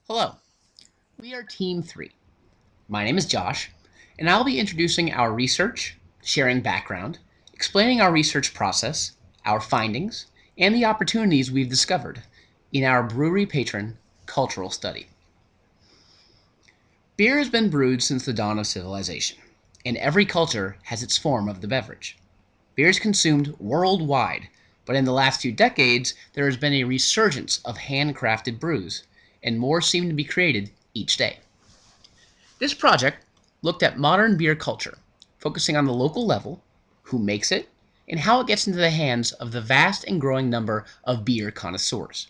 Hello, we are Team 3. My name is Josh, and I'll be introducing our research, sharing background, explaining our research process, our findings, and the opportunities we've discovered in our brewery patron cultural study. Beer has been brewed since the dawn of civilization, and every culture has its form of the beverage. Beer is consumed worldwide, but in the last few decades, there has been a resurgence of handcrafted brews, and more seem to be created each day. This project looked at modern beer culture, focusing on the local level, who makes it, and how it gets into the hands of the vast and growing number of beer connoisseurs.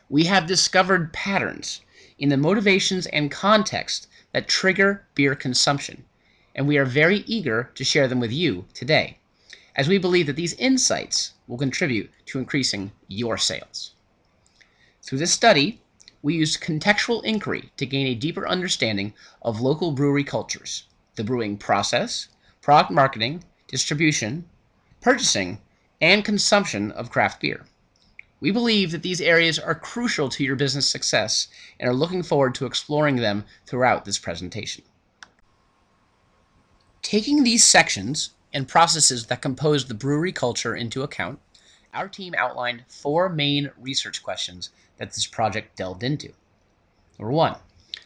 We have discovered patterns in the motivations and context that trigger beer consumption, and we are very eager to share them with you today, as we believe that these insights will contribute to increasing your sales. Through this study, we used contextual inquiry to gain a deeper understanding of local brewery cultures, the brewing process, product marketing, distribution, purchasing, and consumption of craft beer. We believe that these areas are crucial to your business success and are looking forward to exploring them throughout this presentation. Taking these sections and processes that compose the brewery culture into account, our team outlined 4 main research questions that this project delved into. Number 1,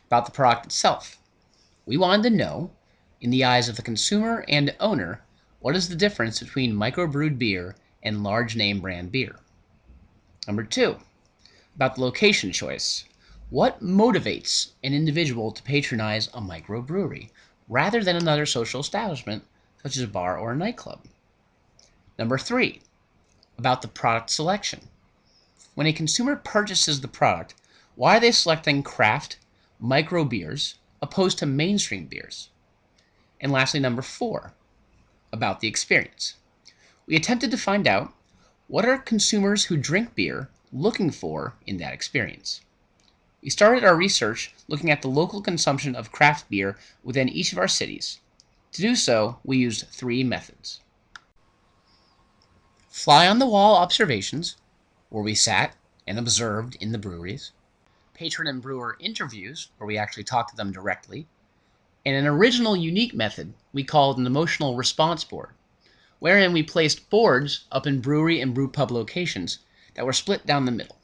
about the product itself. We wanted to know, in the eyes of the consumer and owner, what is the difference between microbrewed beer and large name brand beer. Number 2, about the location choice. What motivates an individual to patronize a microbrewery rather than another social establishment such as a bar or a nightclub? Number 3, about the product selection. When a consumer purchases the product, why are they selecting craft, micro beers, opposed to mainstream beers? And lastly, number 4, about the experience. We attempted to find out what are consumers who drink beer looking for in that experience. We started our research looking at the local consumption of craft beer within each of our cities. To do so, we used 3 methods. Fly-on-the-wall observations, where we sat and observed in the breweries, patron and brewer interviews, where we actually talked to them directly, and an original unique method we called an emotional response board, wherein we placed boards up in brewery and brew pub locations that were split down the middle.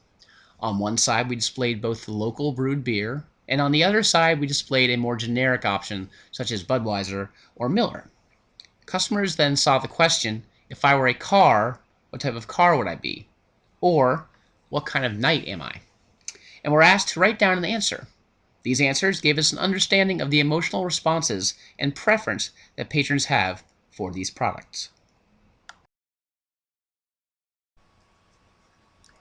On one side, we displayed both the local brewed beer, and on the other side, we displayed a more generic option such as Budweiser or Miller. Customers then saw the question, if I were a car, what type of car would I be? Or, what kind of night am I? And were asked to write down an answer. These answers gave us an understanding of the emotional responses and preference that patrons have for these products.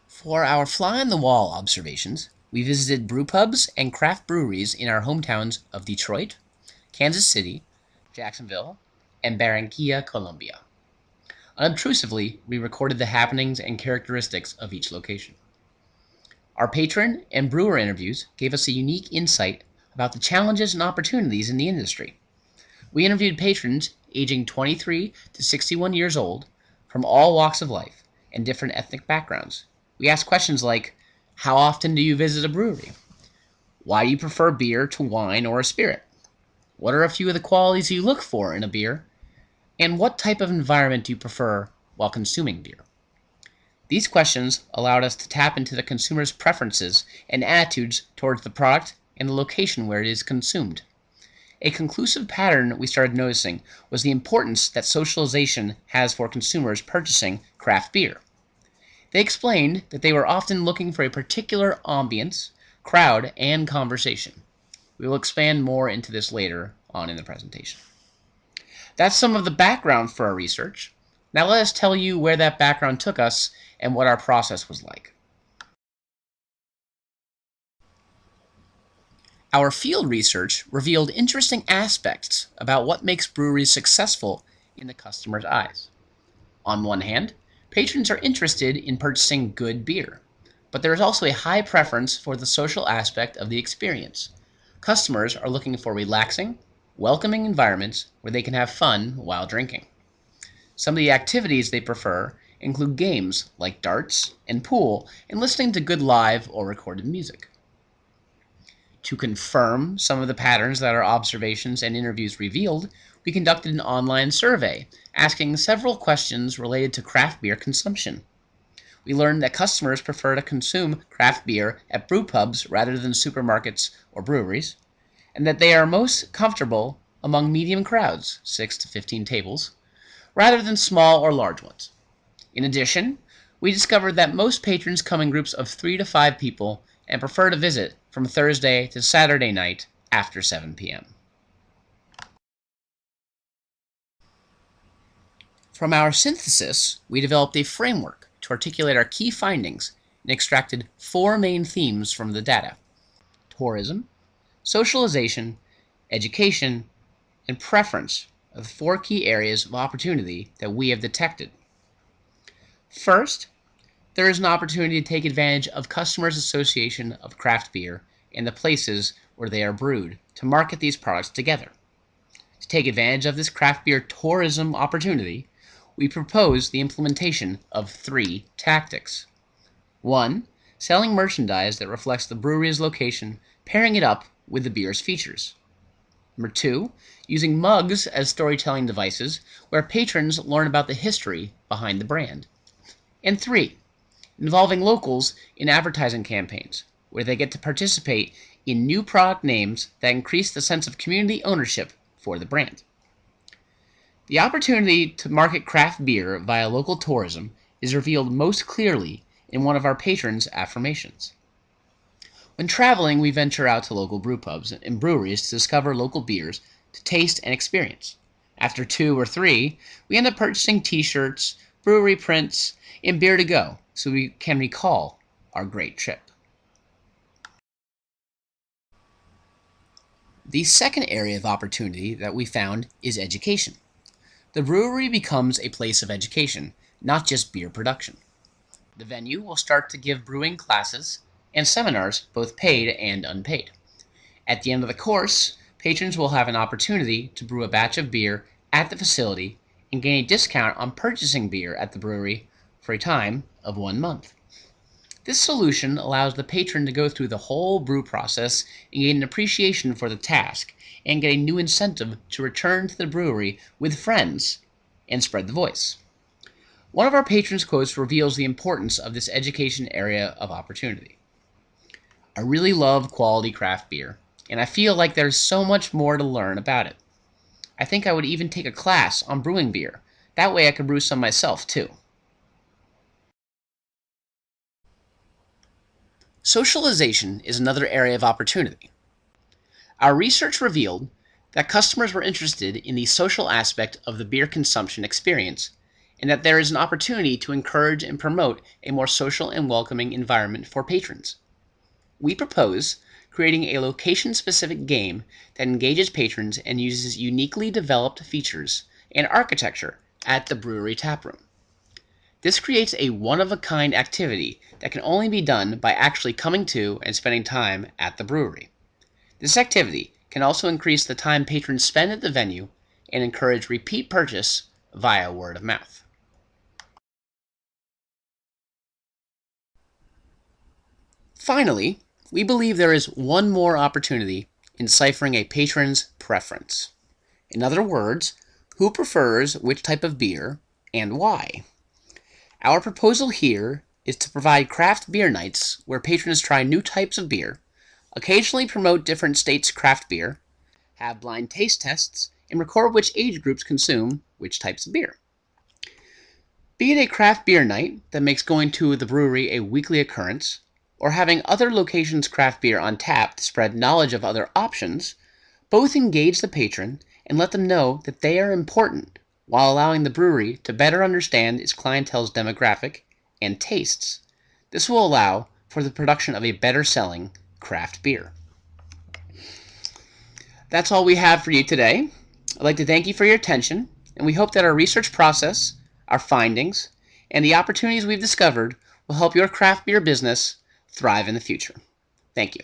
For our fly-on-the-wall observations, we visited brewpubs and craft breweries in our hometowns of Detroit, Kansas City, Jacksonville, and Barranquilla, Colombia. Unobtrusively, we recorded the happenings and characteristics of each location. Our patron and brewer interviews gave us a unique insight about the challenges and opportunities in the industry. We interviewed patrons aging 23 to 61 years old from all walks of life and different ethnic backgrounds. We asked questions like, how often do you visit a brewery? Why do you prefer beer to wine or a spirit? What are a few of the qualities you look for in a beer? And what type of environment do you prefer while consuming beer? These questions allowed us to tap into the consumer's preferences and attitudes towards the product and the location where it is consumed. A conclusive pattern we started noticing was the importance that socialization has for consumers purchasing craft beer. They explained that they were often looking for a particular ambience, crowd, and conversation. We will expand more into this later on in the presentation. That's some of the background for our research. Now let us tell you where that background took us and what our process was like. Our field research revealed interesting aspects about what makes breweries successful in the customer's eyes. On one hand, patrons are interested in purchasing good beer, but there is also a high preference for the social aspect of the experience. Customers are looking for relaxing, welcoming environments where they can have fun while drinking. Some of the activities they prefer include games like darts and pool and listening to good live or recorded music. To confirm some of the patterns that our observations and interviews revealed, we conducted an online survey asking several questions related to craft beer consumption. We learned that customers prefer to consume craft beer at brew pubs rather than supermarkets or breweries, and that they are most comfortable among medium crowds, 6 to 15 tables, rather than small or large ones. In addition, we discovered that most patrons come in groups of 3 to 5 people and prefer to visit from Thursday to Saturday night after 7 p.m. From our synthesis, we developed a framework to articulate our key findings and extracted 4 main themes from the data: tourism, socialization, education, and preference are the 4 key areas of opportunity that we have detected. First, there is an opportunity to take advantage of customers' association of craft beer and the places where they are brewed to market these products together. To take advantage of this craft beer tourism opportunity, we propose the implementation of 3 tactics. 1. Selling merchandise that reflects the brewery's location, pairing it up with the beer's features. Number 2. Using mugs as storytelling devices where patrons learn about the history behind the brand. And 3. Involving locals in advertising campaigns, where they get to participate in new product names that increase the sense of community ownership for the brand. The opportunity to market craft beer via local tourism is revealed most clearly in one of our patrons' affirmations. When traveling, we venture out to local brewpubs and breweries to discover local beers to taste and experience. After 2 or 3, we end up purchasing t-shirts, brewery prints, and beer to go so we can recall our great trip. The second area of opportunity that we found is education. The brewery becomes a place of education, not just beer production. The venue will start to give brewing classes and seminars, both paid and unpaid. At the end of the course, patrons will have an opportunity to brew a batch of beer at the facility and gain a discount on purchasing beer at the brewery for a time of 1 month. This solution allows the patron to go through the whole brew process and gain an appreciation for the task and get a new incentive to return to the brewery with friends and spread the voice. One of our patrons' quotes reveals the importance of this education area of opportunity. I really love quality craft beer, and I feel like there's so much more to learn about it. I think I would even take a class on brewing beer. That way I could brew some myself, too. Socialization is another area of opportunity. Our research revealed that customers were interested in the social aspect of the beer consumption experience, and that there is an opportunity to encourage and promote a more social and welcoming environment for patrons. We propose creating a location-specific game that engages patrons and uses uniquely developed features and architecture at the brewery taproom. This creates a one-of-a-kind activity that can only be done by actually coming to and spending time at the brewery. This activity can also increase the time patrons spend at the venue and encourage repeat purchase via word of mouth. Finally, we believe there is one more opportunity in ciphering a patron's preference. In other words, who prefers which type of beer and why. Our proposal here is to provide craft beer nights where patrons try new types of beer, occasionally promote different states' craft beer, have blind taste tests, and record which age groups consume which types of beer. Be it a craft beer night that makes going to the brewery a weekly occurrence, or having other locations' craft beer on tap to spread knowledge of other options, both engage the patron and let them know that they are important, while allowing the brewery to better understand its clientele's demographic and tastes. This will allow for the production of a better-selling craft beer. That's all we have for you today. I'd like to thank you for your attention, and we hope that our research process, our findings, and the opportunities we've discovered will help your craft beer business thrive in the future. Thank you.